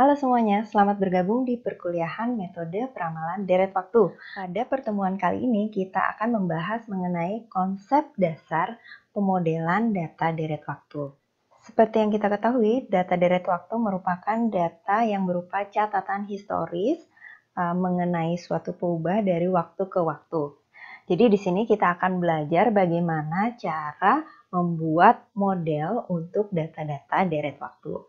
Halo semuanya, selamat bergabung di perkuliahan metode peramalan deret waktu. Pada pertemuan kali ini kita akan membahas mengenai konsep dasar pemodelan data deret waktu. Seperti yang kita ketahui, data deret waktu merupakan data yang berupa catatan historis mengenai suatu perubahan dari waktu ke waktu. Jadi di sini kita akan belajar bagaimana cara membuat model untuk data-data deret waktu.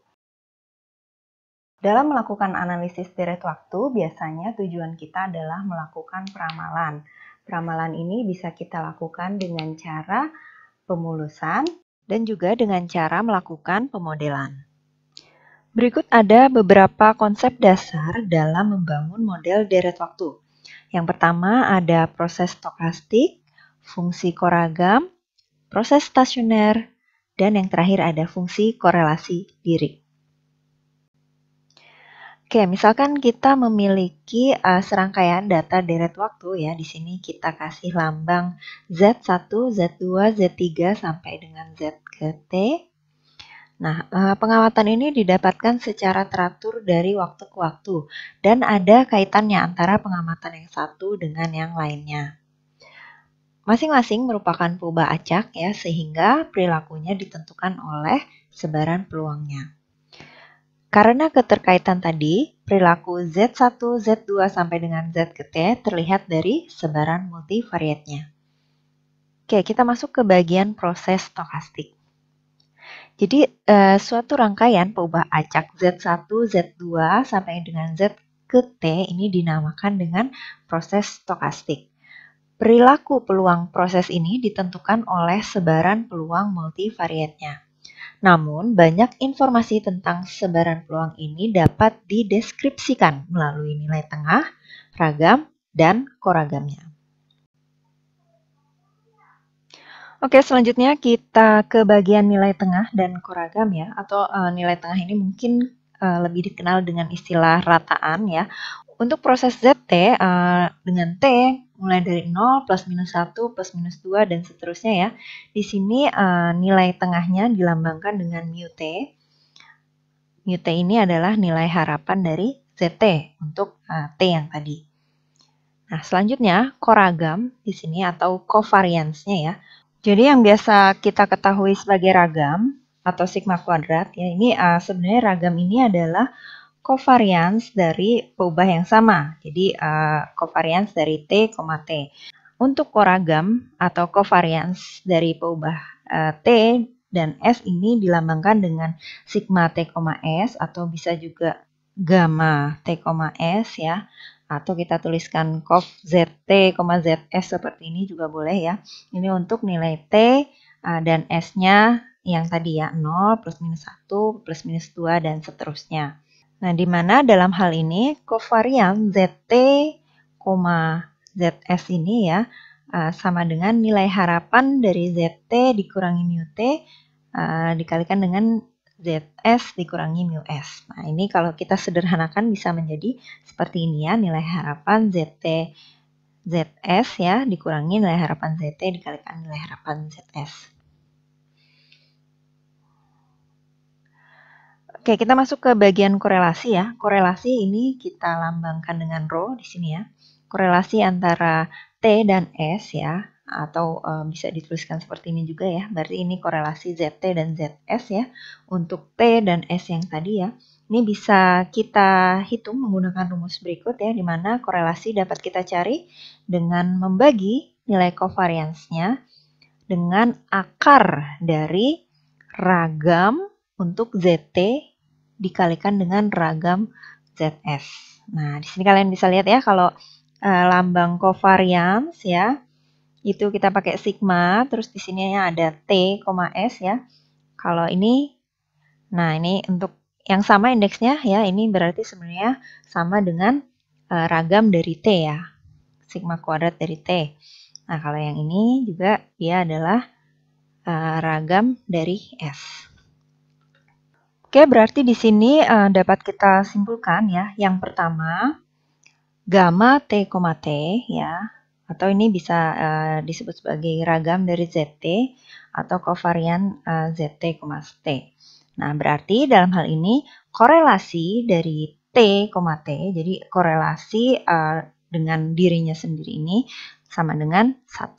Dalam melakukan analisis deret waktu, biasanya tujuan kita adalah melakukan peramalan. Peramalan ini bisa kita lakukan dengan cara pemulusan dan juga dengan cara melakukan pemodelan. Berikut ada beberapa konsep dasar dalam membangun model deret waktu. Yang pertama ada proses stokastik, fungsi koragam, proses stasioner, dan yang terakhir ada fungsi korelasi diri. Oke, misalkan kita memiliki serangkaian data deret waktu ya. Di sini kita kasih lambang Z1, Z2, Z3 sampai dengan Z ke T. Nah, pengamatan ini didapatkan secara teratur dari waktu ke waktu dan ada kaitannya antara pengamatan yang satu dengan yang lainnya. Masing-masing merupakan perubahan acak ya, sehingga perilakunya ditentukan oleh sebaran peluangnya. Karena keterkaitan tadi, perilaku Z1, Z2 sampai dengan Z ke T terlihat dari sebaran multivariatnya. Oke, kita masuk ke bagian proses stokastik. Jadi, suatu rangkaian perubahan acak Z1, Z2 sampai dengan Z ke T ini dinamakan dengan proses stokastik. Perilaku peluang proses ini ditentukan oleh sebaran peluang multivariatnya. Namun, banyak informasi tentang sebaran peluang ini dapat dideskripsikan melalui nilai tengah, ragam, dan koragamnya. Oke, selanjutnya kita ke bagian nilai tengah dan koragam ya, atau nilai tengah ini mungkin lebih dikenal dengan istilah rataan ya. Untuk proses ZT dengan T mulai dari 0, plus minus 1, plus minus 2, dan seterusnya ya. Di sini nilai tengahnya dilambangkan dengan mu T. Mu T ini adalah nilai harapan dari ZT untuk T yang tadi. Nah, selanjutnya koragam di sini atau covariance-nya ya. Jadi yang biasa kita ketahui sebagai ragam atau sigma kuadrat ya, ini sebenarnya ragam ini adalah covariance dari perubahan yang sama. Jadi covariance dari T, T. Untuk koragam atau covariance dari perubahan T dan S ini dilambangkan dengan sigma T, S atau bisa juga gamma T, S ya. Atau kita tuliskan cov ZT, ZS seperti ini juga boleh ya. Ini untuk nilai T dan S-nya yang tadi ya 0, plus minus 1, plus minus 2, dan seterusnya. Nah, di mana dalam hal ini covariance ZT, ZS ini ya sama dengan nilai harapan dari ZT dikurangi mu T dikalikan dengan ZS dikurangi mu S. Nah, ini kalau kita sederhanakan bisa menjadi seperti ini ya, nilai harapan ZT ZS ya dikurangi nilai harapan ZT dikalikan nilai harapan ZS. Oke, kita masuk ke bagian korelasi ya. Korelasi ini kita lambangkan dengan rho di sini ya. Korelasi antara T dan S ya, atau bisa dituliskan seperti ini juga ya. Berarti ini korelasi ZT dan ZS ya. Untuk T dan S yang tadi ya. Ini bisa kita hitung menggunakan rumus berikut ya, di mana korelasi dapat kita cari dengan membagi nilai covariance-nya dengan akar dari ragam untuk ZT dikalikan dengan ragam ZS. Nah, di sini kalian bisa lihat ya, kalau lambang covariance ya, itu kita pakai sigma, terus di sini ada T, S ya. Kalau ini, nah ini untuk yang sama indeksnya ya, ini berarti sebenarnya sama dengan ragam dari T ya, sigma kuadrat dari T. Nah, kalau yang ini juga dia adalah ragam dari S. Oke, berarti di sini dapat kita simpulkan ya. Yang pertama, gamma T, T ya, atau ini bisa disebut sebagai ragam dari ZT atau kovarian ZT, T. Nah, berarti dalam hal ini korelasi dari T, T, jadi korelasi dengan dirinya sendiri ini sama dengan 1.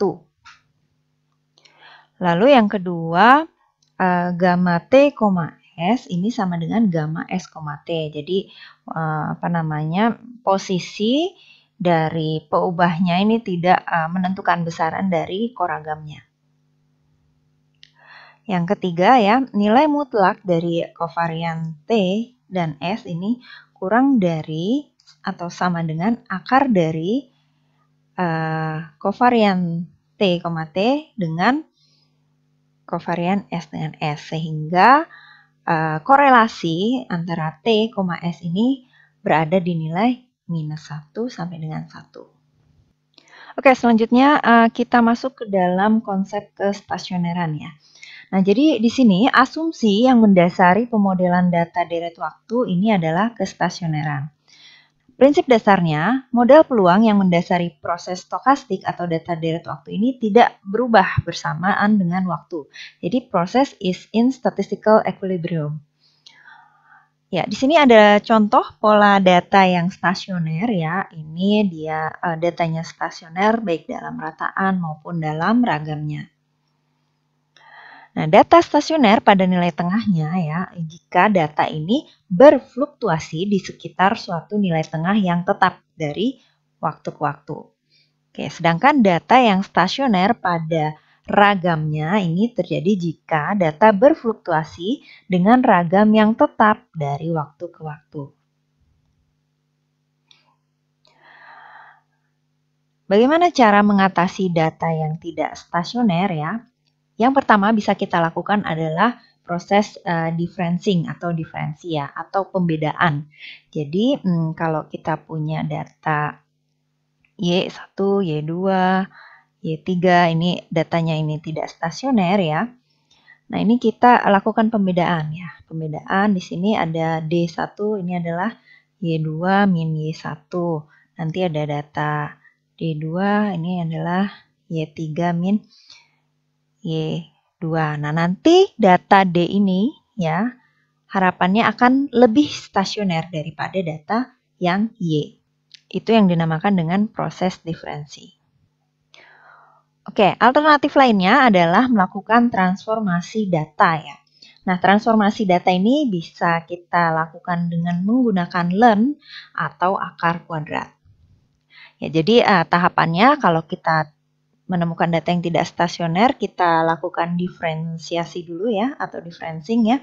Lalu yang kedua, gamma T, S ini sama dengan gamma S, T. Jadi posisi dari peubahnya ini tidak menentukan besaran dari koragamnya. Yang ketiga ya, nilai mutlak dari kovarian T dan S ini kurang dari atau sama dengan akar dari kovarian T, T dengan kovarian S dengan S, sehingga korelasi antara T, S ini berada di nilai -1 sampai dengan 1. Oke, selanjutnya kita masuk ke dalam konsep kestasioneran ya. Nah, jadi di sini asumsi yang mendasari pemodelan data deret waktu ini adalah kestasioneran. Prinsip dasarnya, model peluang yang mendasari proses stokastik atau data deret waktu ini tidak berubah bersamaan dengan waktu. Jadi proses is in statistical equilibrium. Ya, di sini ada contoh pola data yang stasioner ya. Ini dia datanya stasioner baik dalam rataan maupun dalam ragamnya. Nah, data stasioner pada nilai tengahnya ya, jika data ini berfluktuasi di sekitar suatu nilai tengah yang tetap dari waktu ke waktu. Oke, sedangkan data yang stasioner pada ragamnya ini terjadi jika data berfluktuasi dengan ragam yang tetap dari waktu ke waktu. Bagaimana cara mengatasi data yang tidak stasioner ya? Yang pertama bisa kita lakukan adalah proses differencing atau diferensi ya, atau pembedaan. Jadi kalau kita punya data Y1, Y2, Y3, ini datanya ini tidak stasioner ya. Nah, ini kita lakukan pembedaan ya. Pembedaan di sini ada D1, ini adalah Y2 min Y1. Nanti ada data D2, ini adalah Y3 min Y2. Nah, nanti data D ini ya, harapannya akan lebih stasioner daripada data yang Y. Itu yang dinamakan dengan proses diferensi. Oke, alternatif lainnya adalah melakukan transformasi data ya. Nah, transformasi data ini bisa kita lakukan dengan menggunakan learn atau akar kuadrat. Ya, jadi tahapannya kalau kita menemukan data yang tidak stasioner, kita lakukan diferensiasi dulu ya, atau differencing ya.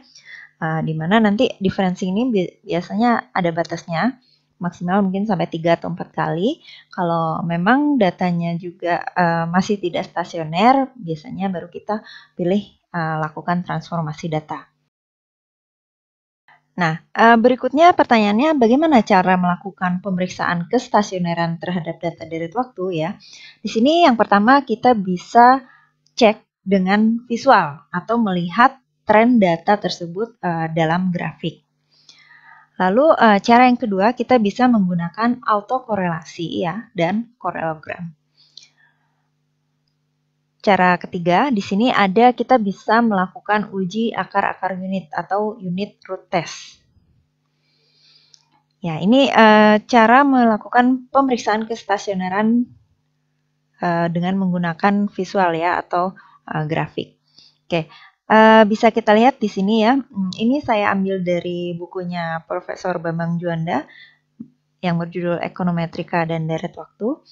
Di mana nanti differencing ini biasanya ada batasnya, maksimal mungkin sampai 3 atau 4 kali. Kalau memang datanya juga masih tidak stasioner, biasanya baru kita pilih lakukan transformasi data. Nah, berikutnya pertanyaannya bagaimana cara melakukan pemeriksaan kestasioneran terhadap data deret waktu ya. Di sini yang pertama kita bisa cek dengan visual atau melihat tren data tersebut dalam grafik. Lalu cara yang kedua kita bisa menggunakan autokorelasi ya dan korelogram. Cara ketiga di sini ada kita bisa melakukan uji akar-akar unit atau unit root test. Ya, ini cara melakukan pemeriksaan kestasioneran dengan menggunakan visual ya atau grafik. Oke, bisa kita lihat di sini ya. Ini saya ambil dari bukunya Profesor Bambang Juanda yang berjudul Ekonometrika dan Deret Waktu.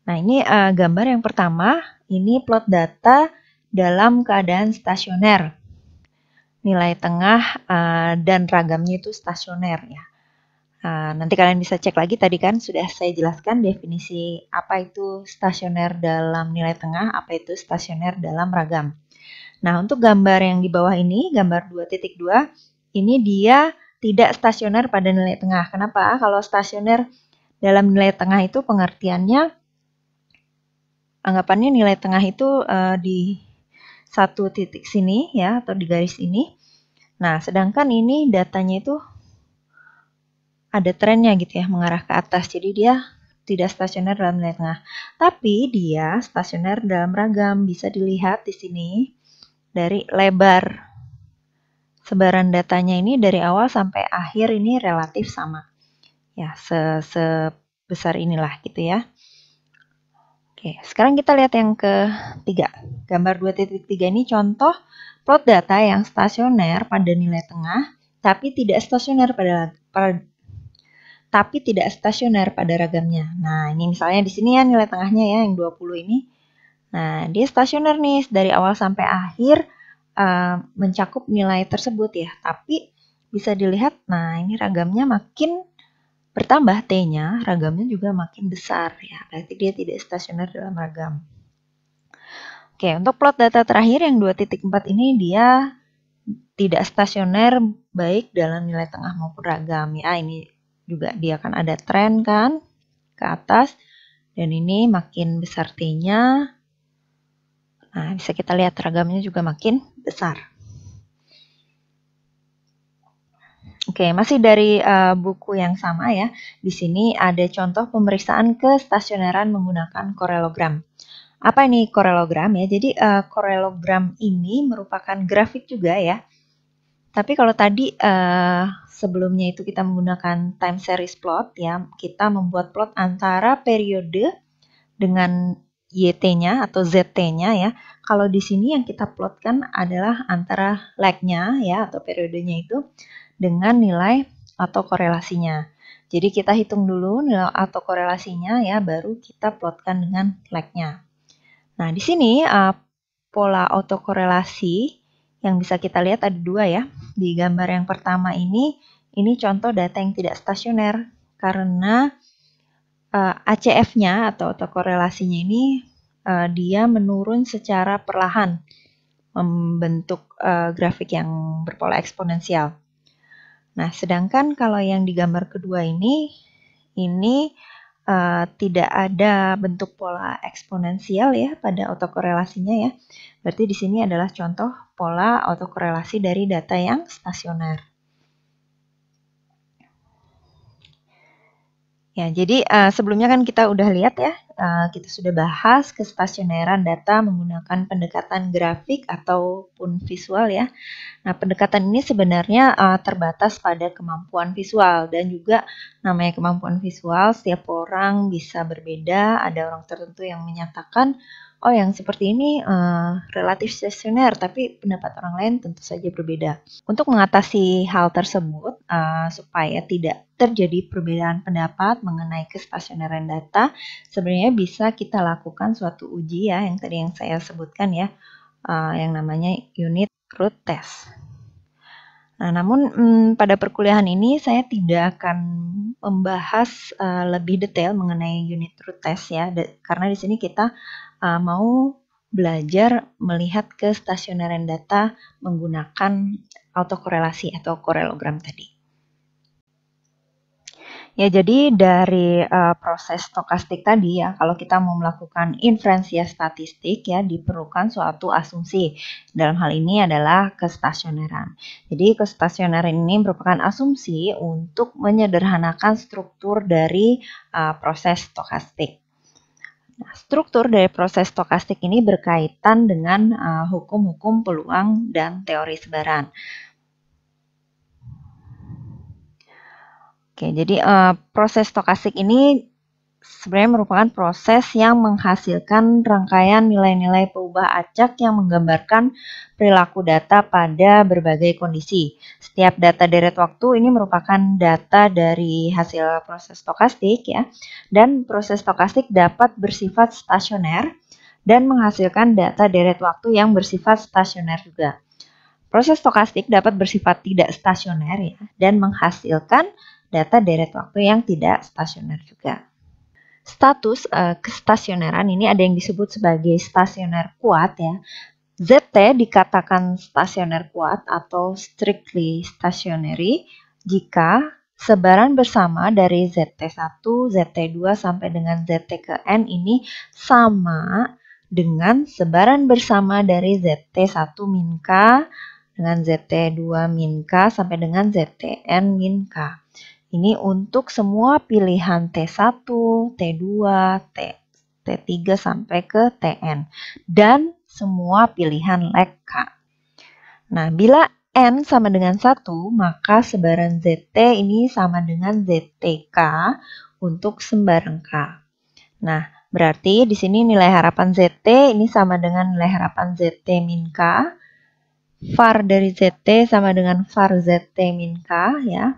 Nah, ini gambar yang pertama, ini plot data dalam keadaan stasioner. Nilai tengah dan ragamnya itu stasioner ya. Nanti kalian bisa cek lagi, tadi kan sudah saya jelaskan definisi apa itu stasioner dalam nilai tengah, apa itu stasioner dalam ragam. Nah, untuk gambar yang di bawah ini, gambar 2.2, ini dia tidak stasioner pada nilai tengah. Kenapa? Kalau stasioner dalam nilai tengah itu pengertiannya, anggapannya nilai tengah itu di satu titik sini ya, atau di garis ini. Nah, sedangkan ini datanya itu ada trennya gitu ya, mengarah ke atas. Jadi dia tidak stasioner dalam nilai tengah. Tapi dia stasioner dalam ragam. Bisa dilihat di sini dari lebar sebaran datanya ini dari awal sampai akhir ini relatif sama. Ya, sebesar inilah gitu ya. Oke, sekarang kita lihat yang ketiga. Gambar 2.3 ini contoh plot data yang stasioner pada nilai tengah, tapi tidak stasioner pada ragamnya. Nah, ini misalnya di sini ya nilai tengahnya ya yang 20 ini. Nah, dia stasioner nih dari awal sampai akhir mencakup nilai tersebut ya. Tapi bisa dilihat, nah ini ragamnya makin bertambah T-nya, ragamnya juga makin besar ya. Berarti dia tidak stasioner dalam ragam. Oke, untuk plot data terakhir yang 2.4 ini dia tidak stasioner baik dalam nilai tengah maupun ragam ya. Ini juga dia akan ada tren kan ke atas dan ini makin besar T-nya. Nah, bisa kita lihat ragamnya juga makin besar. Oke, masih dari buku yang sama ya. Di sini ada contoh pemeriksaan kestasioneran menggunakan korelogram. Apa ini korelogram ya? Jadi korelogram ini merupakan grafik juga ya. Tapi kalau tadi sebelumnya itu kita menggunakan time series plot ya, kita membuat plot antara periode dengan YT-nya atau ZT-nya ya. Kalau di sini yang kita plotkan adalah antara lag-nya ya atau periodenya itu dengan nilai atau korelasinya. Jadi kita hitung dulu nilai atau korelasinya ya, baru kita plotkan dengan lag-nya. Nah, di sini pola autokorelasi yang bisa kita lihat ada dua ya. Di gambar yang pertama ini contoh data yang tidak stasioner karena ACF-nya atau autokorelasinya ini dia menurun secara perlahan membentuk grafik yang berpola eksponensial. Nah, sedangkan kalau yang di gambar kedua ini tidak ada bentuk pola eksponensial ya pada autokorelasinya ya. Berarti di sini adalah contoh pola autokorelasi dari data yang stasioner. Ya, jadi sebelumnya kan kita udah lihat ya, kita sudah bahas kestasioneran data menggunakan pendekatan grafik ataupun visual ya. Nah, pendekatan ini sebenarnya terbatas pada kemampuan visual dan juga namanya kemampuan visual setiap orang bisa berbeda. Ada orang tertentu yang menyatakan, oh yang seperti ini relatif stasioner, tapi pendapat orang lain tentu saja berbeda. Untuk mengatasi hal tersebut, supaya tidak terjadi perbedaan pendapat mengenai kestasioneran data, sebenarnya bisa kita lakukan suatu uji ya, yang tadi yang saya sebutkan ya, yang namanya unit root test. Nah, namun pada perkuliahan ini saya tidak akan membahas lebih detail mengenai unit root test ya, karena di sini kita mau belajar melihat kestasioneran data menggunakan autokorelasi atau korelogram tadi. Ya, jadi dari proses stokastik tadi ya, kalau kita mau melakukan inferensia statistik ya, diperlukan suatu asumsi. Dalam hal ini adalah kestasioneran. Jadi kestasioneran ini merupakan asumsi untuk menyederhanakan struktur dari proses stokastik. Nah, struktur dari proses stokastik ini berkaitan dengan hukum-hukum peluang dan teori sebaran. Oke, jadi proses stokastik ini sebenarnya merupakan proses yang menghasilkan rangkaian nilai-nilai peubah acak yang menggambarkan perilaku data pada berbagai kondisi. Setiap data deret waktu ini merupakan data dari hasil proses stokastik ya, dan proses stokastik dapat bersifat stasioner dan menghasilkan data deret waktu yang bersifat stasioner juga. Proses stokastik dapat bersifat tidak stasioner ya, dan menghasilkan data deret waktu yang tidak stasioner juga. Status kestasioneran ini ada yang disebut sebagai stasioner kuat ya. ZT dikatakan stasioner kuat atau strictly stationary jika sebaran bersama dari ZT1, ZT2 sampai dengan ZT ke N ini sama dengan sebaran bersama dari ZT1 min K dengan ZT2 min K sampai dengan ZTN min K. Ini untuk semua pilihan T1, T2, T3 sampai ke Tn. Dan semua pilihan lag K. Nah, bila N sama dengan 1, maka sebaran ZT ini sama dengan ZTK untuk sembarang K. Nah, berarti di sini nilai harapan ZT ini sama dengan nilai harapan ZT min K. Var dari ZT sama dengan var ZT min K ya.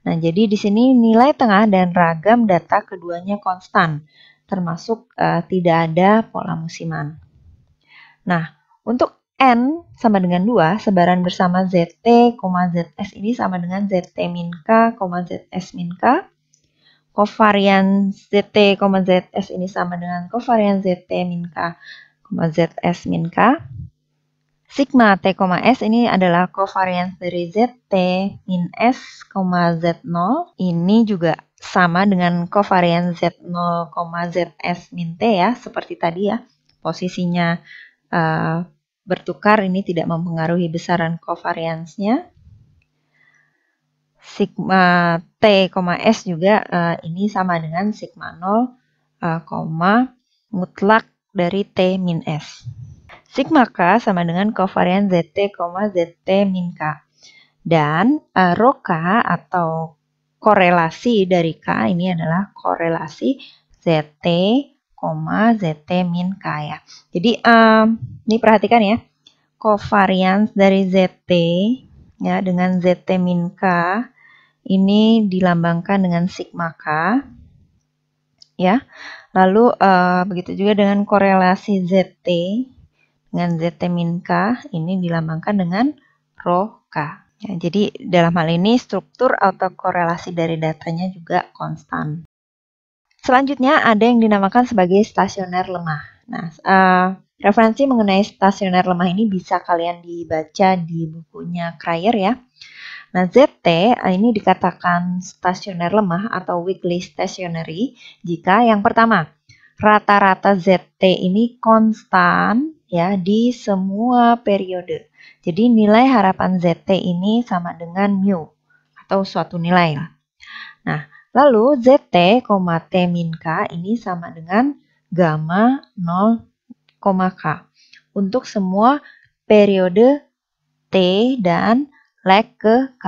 Nah, jadi di sini nilai tengah dan ragam data keduanya konstan, termasuk tidak ada pola musiman. Nah, untuk N sama dengan 2, sebaran bersama ZT, ZS ini sama dengan ZT min K, ZS min K. Kovarian ZT, ZS ini sama dengan kovarian ZT min K, ZS min K. Sigma T, S ini adalah kovarians dari ZT min S, Z0. Ini juga sama dengan kovarians Z0, ZS min T ya, seperti tadi ya. Posisinya bertukar, ini tidak mempengaruhi besaran kovariansnya. Sigma T, S juga ini sama dengan sigma 0, mutlak dari T min S. Sigma K sama dengan kovarian ZT, ZT min K. Dan rho K atau korelasi dari K ini adalah korelasi ZT, ZT min K ya. Jadi ini perhatikan ya, kovarians dari ZT ya dengan ZT min K ini dilambangkan dengan sigma K ya. Lalu begitu juga dengan korelasi ZT dengan ZT min K ini dilambangkan dengan rho K. Ya, jadi dalam hal ini struktur autokorelasi dari datanya juga konstan. Selanjutnya ada yang dinamakan sebagai stasioner lemah. Nah, referensi mengenai stasioner lemah ini bisa kalian dibaca di bukunya Cryer ya. Nah, ZT ini dikatakan stasioner lemah atau weakly stationary jika yang pertama, rata-rata ZT ini konstan ya di semua periode. Jadi nilai harapan ZT ini sama dengan mu atau suatu nilai lah. Nah, lalu ZT, T min K ini sama dengan gamma 0, K untuk semua periode T dan lag ke K.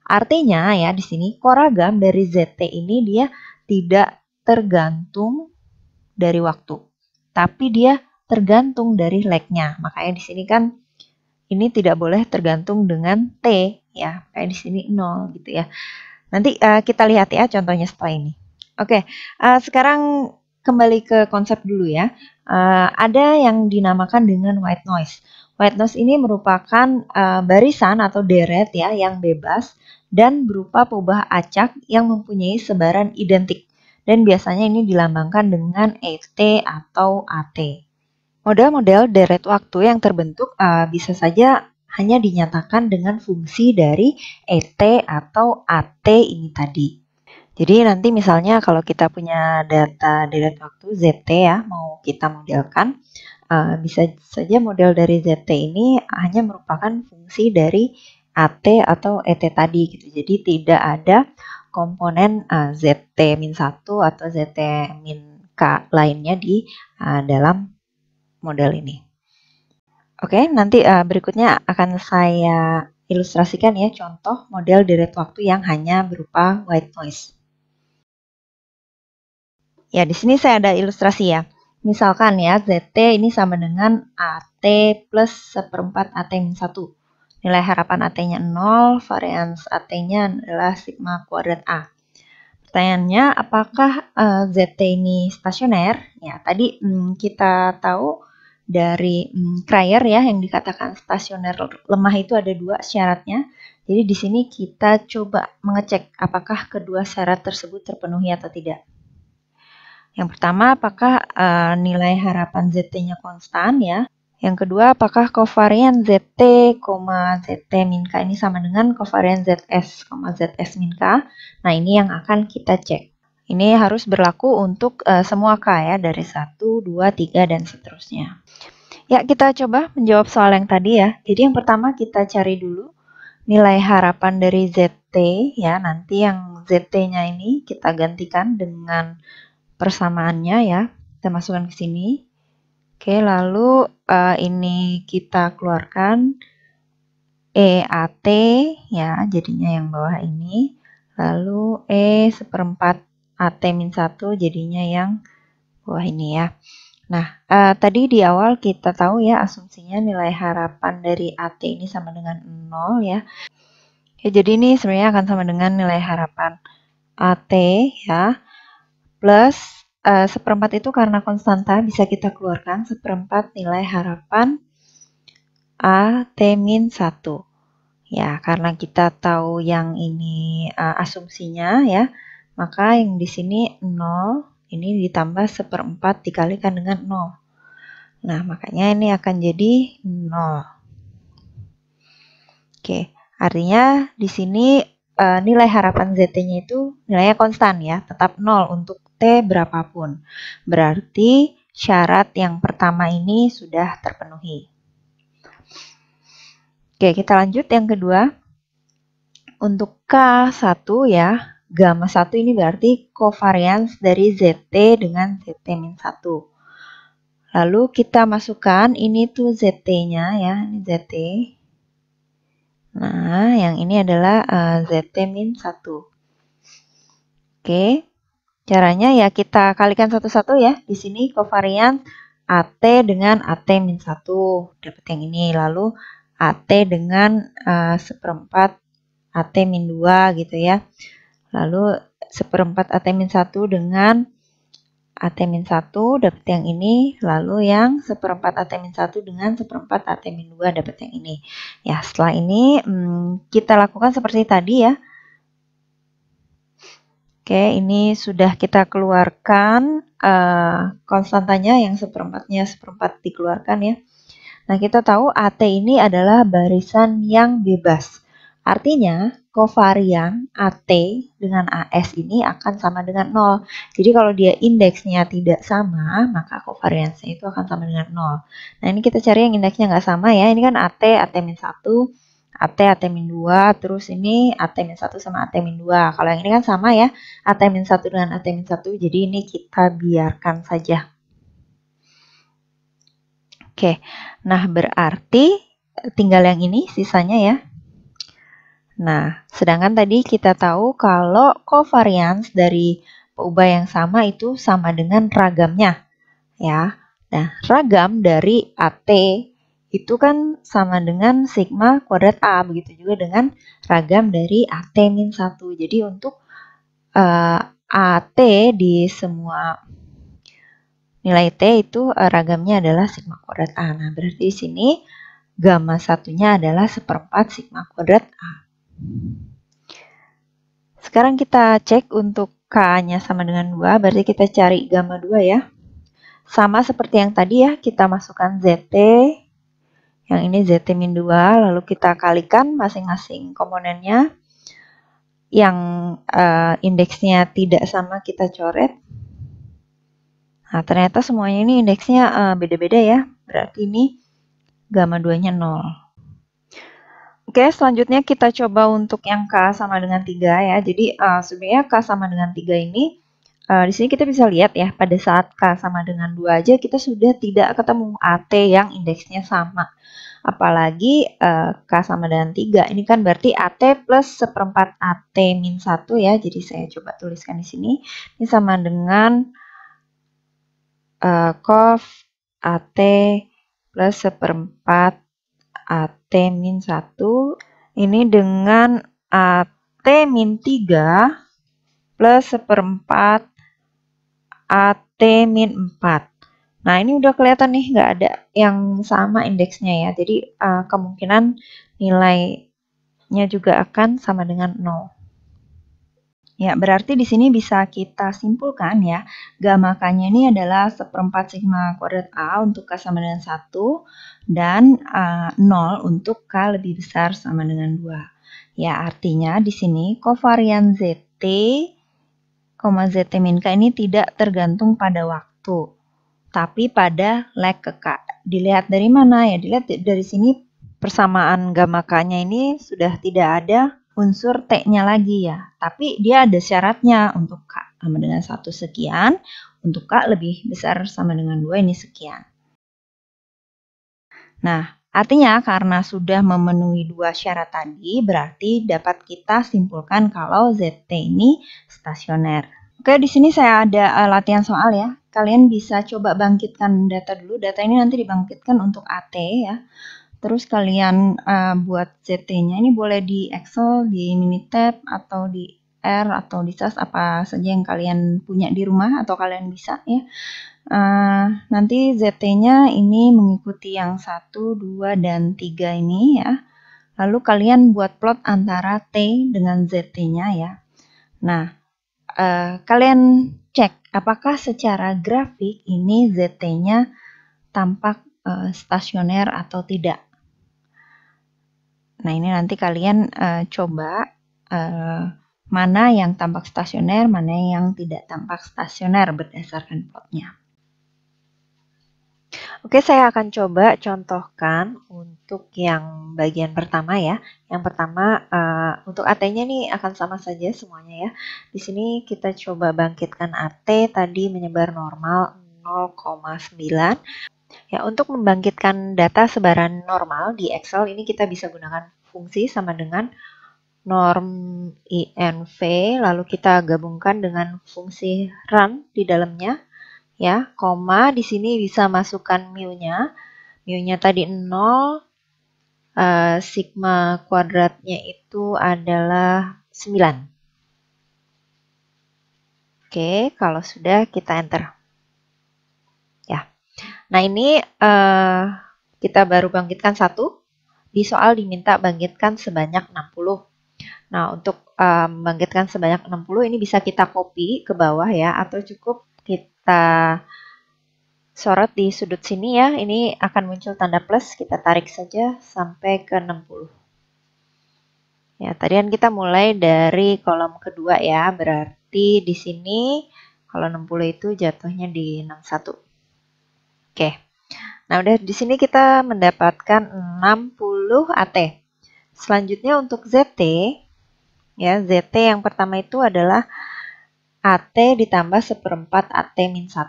Artinya ya di sini koragam dari ZT ini dia tidak tergantung dari waktu, tapi dia tergantung dari lag-nya. Makanya di sini kan ini tidak boleh tergantung dengan T ya, kayak di sini 0 gitu ya. Nanti kita lihat ya contohnya setelah ini. Oke, sekarang kembali ke konsep dulu ya. Ada yang dinamakan dengan white noise. White noise ini merupakan barisan atau deret ya yang bebas dan berupa peubah acak yang mempunyai sebaran identik. Dan biasanya ini dilambangkan dengan ET atau AT. Model-model deret waktu yang terbentuk bisa saja hanya dinyatakan dengan fungsi dari ET atau AT ini tadi. Jadi nanti misalnya kalau kita punya data deret waktu ZT ya, mau kita modelkan, bisa saja model dari ZT ini hanya merupakan fungsi dari AT atau ET tadi gitu. Jadi tidak ada komponen ZT-1 atau ZT-K lainnya di dalam model ini. Oke, nanti berikutnya akan saya ilustrasikan ya contoh model deret waktu yang hanya berupa white noise. Ya, di sini saya ada ilustrasi ya. Misalkan ya, ZT ini sama dengan AT plus 1/4 AT min 1. Nilai harapan AT-nya 0, varians AT-nya adalah sigma kuadrat A. Pertanyaannya, apakah ZT ini stasioner? Ya, tadi kita tahu dari Cryer ya yang dikatakan stasioner lemah itu ada 2 syaratnya. Jadi di sini kita coba mengecek apakah kedua syarat tersebut terpenuhi atau tidak. Yang pertama, apakah nilai harapan ZT-nya konstan ya. Yang kedua, apakah kovarian ZT, ZT min K ini sama dengan kovarian ZS, ZS min K. Nah, ini yang akan kita cek. Ini harus berlaku untuk semua K ya, dari 1, 2, 3, dan seterusnya. Ya, kita coba menjawab soal yang tadi ya. Jadi yang pertama kita cari dulu nilai harapan dari ZT ya. Nanti yang ZT-nya ini kita gantikan dengan persamaannya ya. Kita masukkan ke sini. Oke, lalu ini kita keluarkan. EAT ya, jadinya yang bawah ini. Lalu E1/4 AT-1 jadinya yang bawah ini ya. Nah, tadi di awal kita tahu ya asumsinya nilai harapan dari AT ini sama dengan 0 ya. Ya, jadi ini sebenarnya akan sama dengan nilai harapan AT ya, plus 1/4 itu karena konstanta bisa kita keluarkan 1/4 nilai harapan AT-1. Ya, karena kita tahu yang ini asumsinya ya, maka yang di sini 0, ini ditambah 1/4 dikalikan dengan 0. Nah, makanya ini akan jadi 0. Oke, artinya di sini nilai harapan ZT-nya itu nilainya konstan ya, tetap 0 untuk T berapapun. Berarti syarat yang pertama ini sudah terpenuhi. Oke, kita lanjut yang kedua. Untuk K1 ya, gamma 1 ini berarti covariance dari ZT dengan ZT-1. Lalu kita masukkan ini tuh ZT-nya ya, ini ZT. Nah, yang ini adalah ZT-1. Oke, caranya ya kita kalikan satu-satu ya. Di sini covariance AT dengan AT-1 dapat yang ini. Lalu AT dengan 1/4 AT-2 gitu ya. Lalu 1/4 AT-1 dengan AT-1 dapat yang ini. Lalu yang 1/4 AT-1 dengan 1/4 AT-2 dapat yang ini. Ya, setelah ini kita lakukan seperti tadi ya. Oke, ini sudah kita keluarkan konstantanya yang 1/4-nya 1/4 dikeluarkan ya. Nah, kita tahu AT ini adalah barisan yang bebas. Artinya, kovarian AT dengan AS ini akan sama dengan 0. Jadi, kalau dia indeksnya tidak sama, maka kovariansnya itu akan sama dengan 0. Nah, ini kita cari yang indeksnya nggak sama ya. Ini kan AT, AT-1, AT, AT-2, terus ini AT-1 sama AT-2. Kalau yang ini kan sama ya, AT-1 dengan AT-1, jadi ini kita biarkan saja. Oke, nah berarti tinggal yang ini sisanya ya. Nah, sedangkan tadi kita tahu kalau covariance dari peubah yang sama itu sama dengan ragamnya. Ya, nah ragam dari AT itu kan sama dengan sigma kuadrat A, begitu juga dengan ragam dari AT-1. Jadi untuk AT di semua nilai T itu ragamnya adalah sigma kuadrat A. Nah, berarti di sini gamma satunya adalah 1/4 sigma kuadrat A. Sekarang kita cek untuk K-nya sama dengan 2, berarti kita cari gamma 2 ya. Sama seperti yang tadi ya, kita masukkan ZT, yang ini ZT-2, lalu kita kalikan masing-masing komponennya. Yang indeksnya tidak sama kita coret. Nah, ternyata semuanya ini indeksnya beda-beda ya. Berarti ini gamma 2-nya 0. Oke, selanjutnya kita coba untuk yang K sama dengan 3 ya. Jadi sebenarnya K sama dengan 3 ini, di sini kita bisa lihat ya, pada saat K sama dengan 2 aja kita sudah tidak ketemu AT yang indeksnya sama. Apalagi K sama dengan 3, ini kan berarti AT plus 1/4 AT-1 ya. Jadi saya coba tuliskan di sini. Ini sama dengan cov AT plus 1/4 AT-1 ini dengan AT-3 plus 1/4 AT-4. Nah, ini udah kelihatan nih nggak ada yang sama indeksnya ya. Jadi kemungkinan nilainya juga akan sama dengan 0. Ya, berarti di sini bisa kita simpulkan ya, gamma K-nya ini adalah 1/4 sigma kuadrat A untuk K sama dengan 1, dan 0 untuk K lebih besar sama dengan 2. Ya, artinya di sini kovarian ZT, ZT min K ini tidak tergantung pada waktu, tapi pada lag ke K. Dilihat dari mana ya? Dilihat dari sini persamaan gamma K-nya ini sudah tidak ada unsur T-nya lagi ya. Tapi dia ada syaratnya untuk K sama dengan 1 sekian, untuk K lebih besar sama dengan 2 ini sekian. Nah, Artinya karena sudah memenuhi dua syarat tadi, berarti dapat kita simpulkan kalau ZT ini stasioner. Oke, di sini saya ada latihan soal ya. Kalian bisa coba bangkitkan data dulu. Data ini nanti dibangkitkan untuk AT ya. Terus kalian buat ZT-nya ini boleh di Excel, di Minitab, atau di R, atau di SAS, apa saja yang kalian punya di rumah atau kalian bisa ya. Nanti ZT-nya ini mengikuti yang 1, 2, dan 3 ini ya. Lalu kalian buat plot antara T dengan ZT-nya ya. Nah, kalian cek apakah secara grafik ini ZT-nya tampak stasioner atau tidak. Nah, ini nanti kalian coba mana yang tampak stasioner, mana yang tidak tampak stasioner berdasarkan plotnya. Oke, saya akan coba contohkan untuk yang bagian pertama ya. Yang pertama, untuk AT-nya nih akan sama saja semuanya ya. Di sini kita coba bangkitkan AT tadi menyebar normal 0,9. Ya, untuk membangkitkan data sebaran normal di Excel ini kita bisa gunakan fungsi sama dengan norm INV, lalu kita gabungkan dengan fungsi run di dalamnya. Ya, koma di sini bisa masukkan mu-nya. Mu-nya tadi 0, sigma kuadratnya itu adalah 9. Oke, kalau sudah kita enter. Ya. Nah, ini kita baru bangkitkan 1. Di soal diminta bangkitkan sebanyak 60. Nah, untuk membangkitkan sebanyak 60 ini bisa kita copy ke bawah ya, atau cukup kita sorot di sudut sini ya. Ini akan muncul tanda plus, kita tarik saja sampai ke 60. Ya, tadi kan kita mulai dari kolom kedua ya, berarti di sini kalau 60 itu jatuhnya di 61. Oke. Nah, udah di sini kita mendapatkan 60 AT. Selanjutnya untuk ZT, ya, ZT yang pertama itu adalah AT ditambah seperempat AT min 1.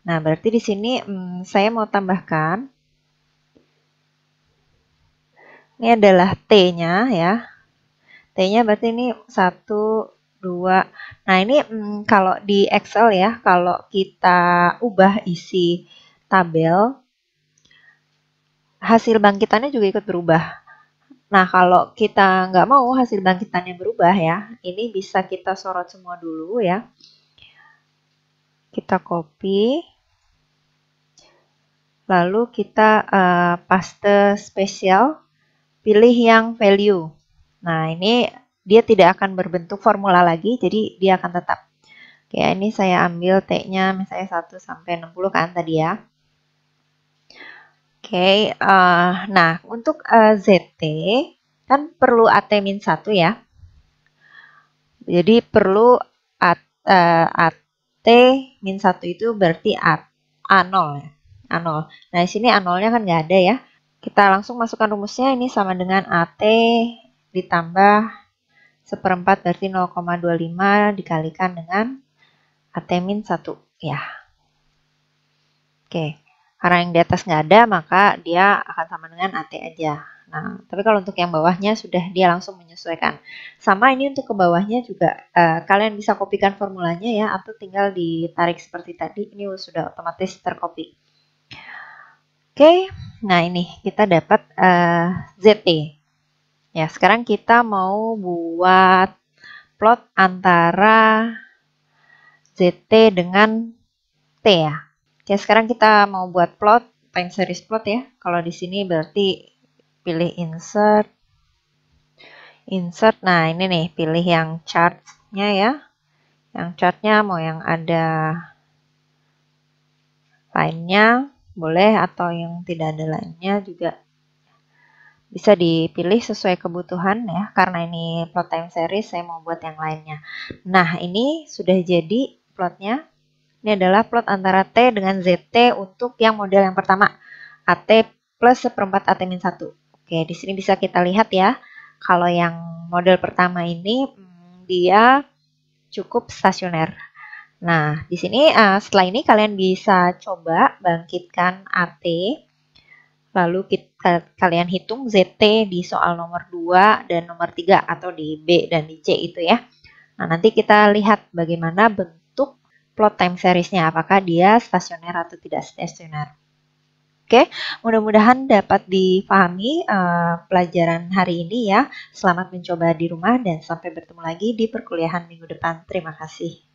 Nah, berarti di sini saya mau tambahkan, ini adalah T-nya ya. T-nya berarti ini 1, 2. Nah, ini kalau di Excel ya, kalau kita ubah isi tabel, hasil bangkitannya juga ikut berubah. Nah, kalau kita nggak mau hasil bangkitannya berubah ya, ini bisa kita sorot semua dulu ya. Kita copy. Lalu kita paste spesial, pilih yang value. Nah, ini dia tidak akan berbentuk formula lagi, jadi dia akan tetap. Oke, ini saya ambil T-nya misalnya 1 sampai 60 kan tadi ya. Oke, nah untuk ZT kan perlu AT min 1 ya. Jadi perlu AT min 1 itu berarti A0 ya. A0. Nah, di sini A0-nya kan nggak ada ya. Kita langsung masukkan rumusnya, ini sama dengan AT ditambah seperempat berarti 0,25 dikalikan dengan AT min 1 ya. Oke, karena yang di atas nggak ada maka dia akan sama dengan AT aja. Nah, tapi kalau untuk yang bawahnya sudah dia langsung menyesuaikan. Sama ini untuk ke bawahnya juga kalian bisa kopikan formulanya ya, atau tinggal ditarik seperti tadi, ini sudah otomatis tercopy. Oke, nah ini kita dapat ZT. Ya, sekarang kita mau buat plot antara ZT dengan T ya. Oke, sekarang kita mau buat plot, time series plot ya. Kalau di sini berarti pilih insert. Insert, nah ini nih, pilih yang chart-nya ya. Yang chart-nya mau yang ada line-nya boleh, atau yang tidak ada line-nya juga bisa dipilih sesuai kebutuhan ya. Karena ini plot time series, saya mau buat yang lainnya. Nah, ini sudah jadi plotnya. Ini adalah plot antara T dengan ZT untuk yang model yang pertama. AT plus seperempat AT min 1. Oke, di sini bisa kita lihat ya. Kalau yang model pertama ini dia cukup stasioner. Nah, di sini setelah ini kalian bisa coba bangkitkan AT. lalu kalian hitung ZT di soal nomor 2 dan nomor 3 atau di B dan di C itu ya. Nah, nanti kita lihat bagaimana bentuk plot time seriesnya, apakah dia stasioner atau tidak stasioner. Oke, mudah-mudahan dapat dipahami pelajaran hari ini ya. Selamat mencoba di rumah dan sampai bertemu lagi di perkuliahan minggu depan. Terima kasih.